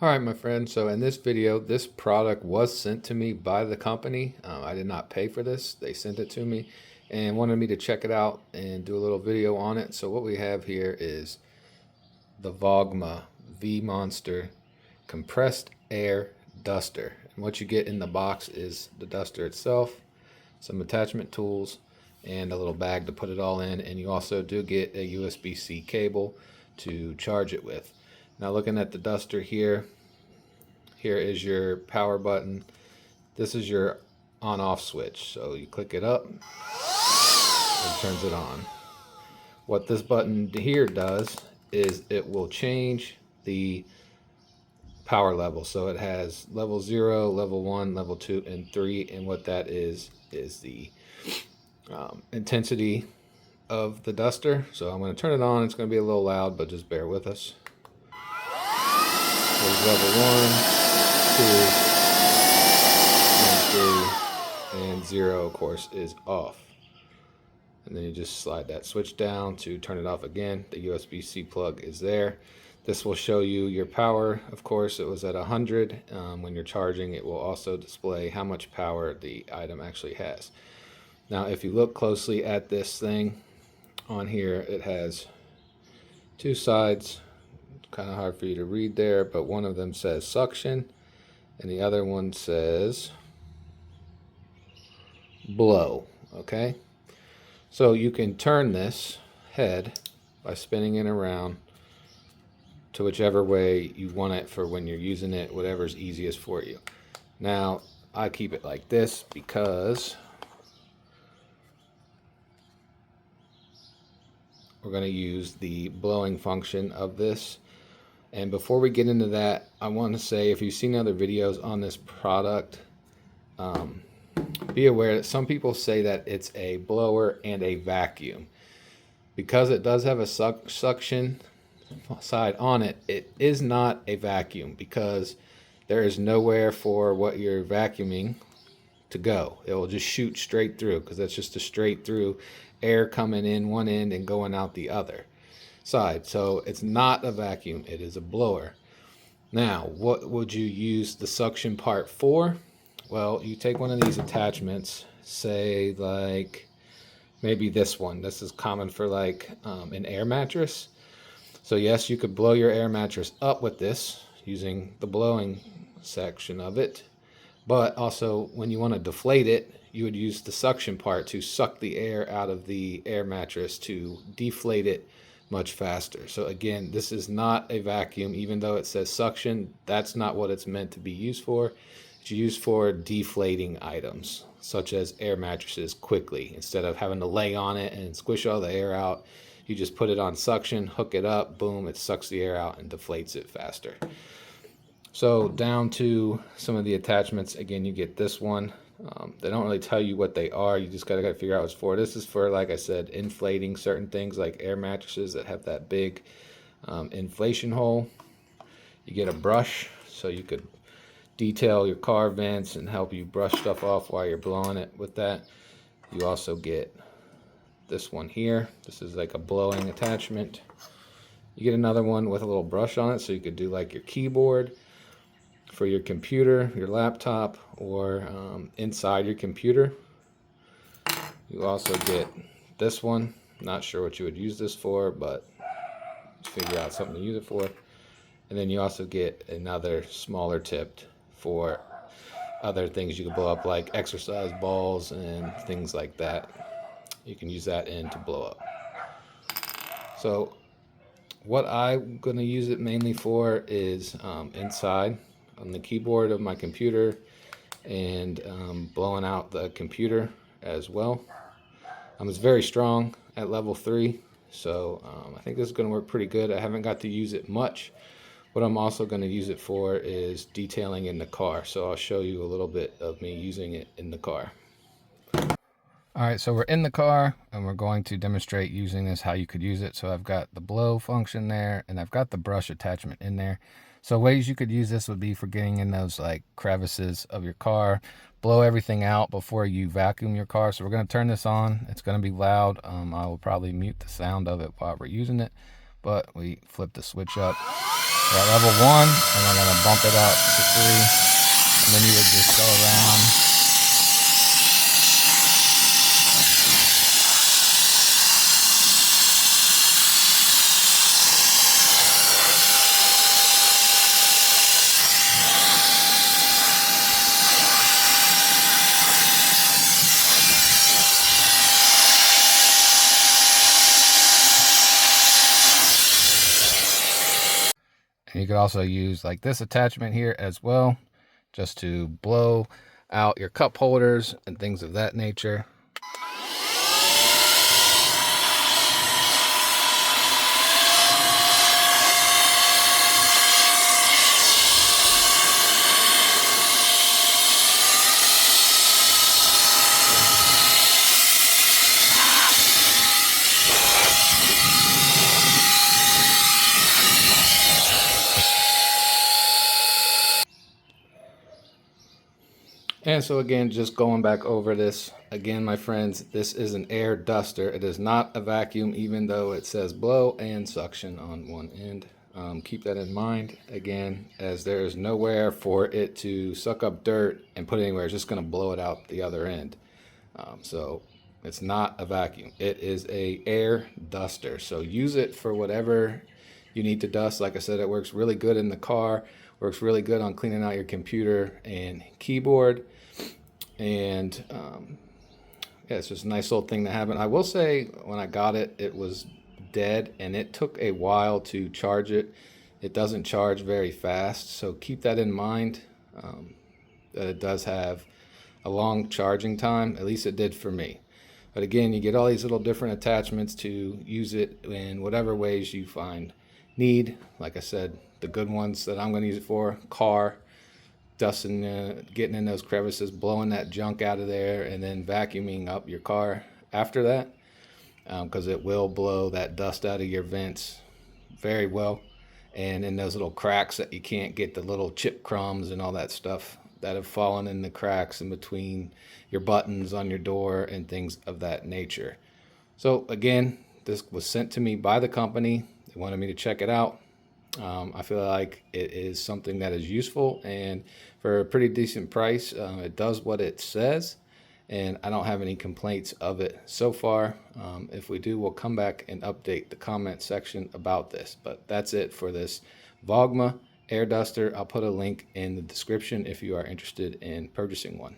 All right, my friend. So in this video, this product was sent to me by the company. I did not pay for this. They sent it to me and wanted me to check it out and do a little video on it. So what we have here is the Vogma V Monster Compressed Air Duster. And what you get in the box is the duster itself, some attachment tools, and a little bag to put it all in. And you also do get a USB-C cable to charge it with. Now looking at the duster here, here is your power button. This is your on-off switch. So you click it up, it turns it on. What this button here does is it will change the power level. So it has level 0, level 1, level 2, and 3. And what that is the intensity of the duster. So I'm going to turn it on. It's going to be a little loud, but just bear with us. There's level 1, 2, and 3, and 0, of course, is off. And then you just slide that switch down to turn it off again. The USB-C plug is there. This will show you your power. Of course, it was at 100. When you're charging, it will also display how much power the item actually has. Now, if you look closely at this thing on here, it has two sides. Kind of hard for you to read there, but one of them says suction and the other one says blow. Okay, so you can turn this head by spinning it around to whichever way you want it for when you're using it, whatever's easiest for you. Now I keep it like this because we're going to use the blowing function of this. And before we get into that, I want to say, if you've seen other videos on this product, be aware that some people say that it's a blower and a vacuum. Because it does have a suction side on it, it is not a vacuum, because there is nowhere for what you're vacuuming to go. It will just shoot straight through, because that's just a straight through air coming in one end and going out the other side. So it's not a vacuum, it is a blower. Now, what would you use the suction part for? Well, you take one of these attachments, say like maybe this one. This is common for like an air mattress. So yes, you could blow your air mattress up with this using the blowing section of it, but also when you want to deflate it, you would use the suction part to suck the air out of the air mattress to deflate it much faster. So again, this is not a vacuum. Even though it says suction, that's not what it's meant to be used for. It's used for deflating items such as air mattresses quickly. Instead of having to lay on it and squish all the air out, you just put it on suction, hook it up, boom, it sucks the air out and deflates it faster. So down to some of the attachments. Again, you get this one. They don't really tell you what they are. You just gotta figure out what it's for. This is for, like I said, inflating certain things like air mattresses that have that big inflation hole. You get a brush, so you could detail your car vents and help you brush stuff off while you're blowing it with that. You also get this one here. This is like a blowing attachment. You get another one with a little brush on it, so you could do like your keyboard for your computer, your laptop, or inside your computer. You also get this one. Not sure what you would use this for, but figure out something to use it for. And then you also get another smaller tipped for other things you can blow up, like exercise balls and things like that. You can use that in to blow up. So what I'm going to use it mainly for is inside on the keyboard of my computer and blowing out the computer as well. It's very strong at level 3, so I think this is going to work pretty good. I haven't got to use it much. What I'm also going to use it for is detailing in the car, so I'll show you a little bit of me using it in the car. Alright, so we're in the car and we're going to demonstrate using this, how you could use it. So I've got the blow function there and I've got the brush attachment in there. So ways you could use this would be for getting in those like crevices of your car, blow everything out before you vacuum your car. So we're going to turn this on. It's going to be loud. I will probably mute the sound of it while we're using it, but we flip the switch up We're at level 1, and I'm going to bump it up to 3, and then you would just go around. And you could also use like this attachment here as well, just to blow out your cup holders and things of that nature. And so again, just going back over this again, my friends, this is an air duster. It is not a vacuum, even though it says blow and suction on one end. Keep that in mind, again, as there is nowhere for it to suck up dirt and put it anywhere. It's just going to blow it out the other end. So it's not a vacuum. It is a air duster. So use it for whatever you need to dust. Like I said, it works really good in the car. Works really good on cleaning out your computer and keyboard. And yeah, it's just a nice little thing to have. And I will say, when I got it, it was dead, and it took a while to charge it. It doesn't charge very fast, so keep that in mind, that it does have a long charging time. At least it did for me. But again, you get all these little different attachments to use it in whatever ways you find need. Like I said, the good ones that I'm going to use it for: car, dusting, getting in those crevices, blowing that junk out of there, and then vacuuming up your car after that, because it will blow that dust out of your vents very well, and in those little cracks that you can't get the little chip crumbs and all that stuff that have fallen in the cracks in between your buttons on your door and things of that nature. So again, this was sent to me by the company. They wanted me to check it out. I feel like it is something that is useful, and for a pretty decent price, it does what it says, and I don't have any complaints of it so far. If we do, we'll come back and update the comment section about this. But that's it for this Vogma Air Duster. I'll put a link in the description if you are interested in purchasing one.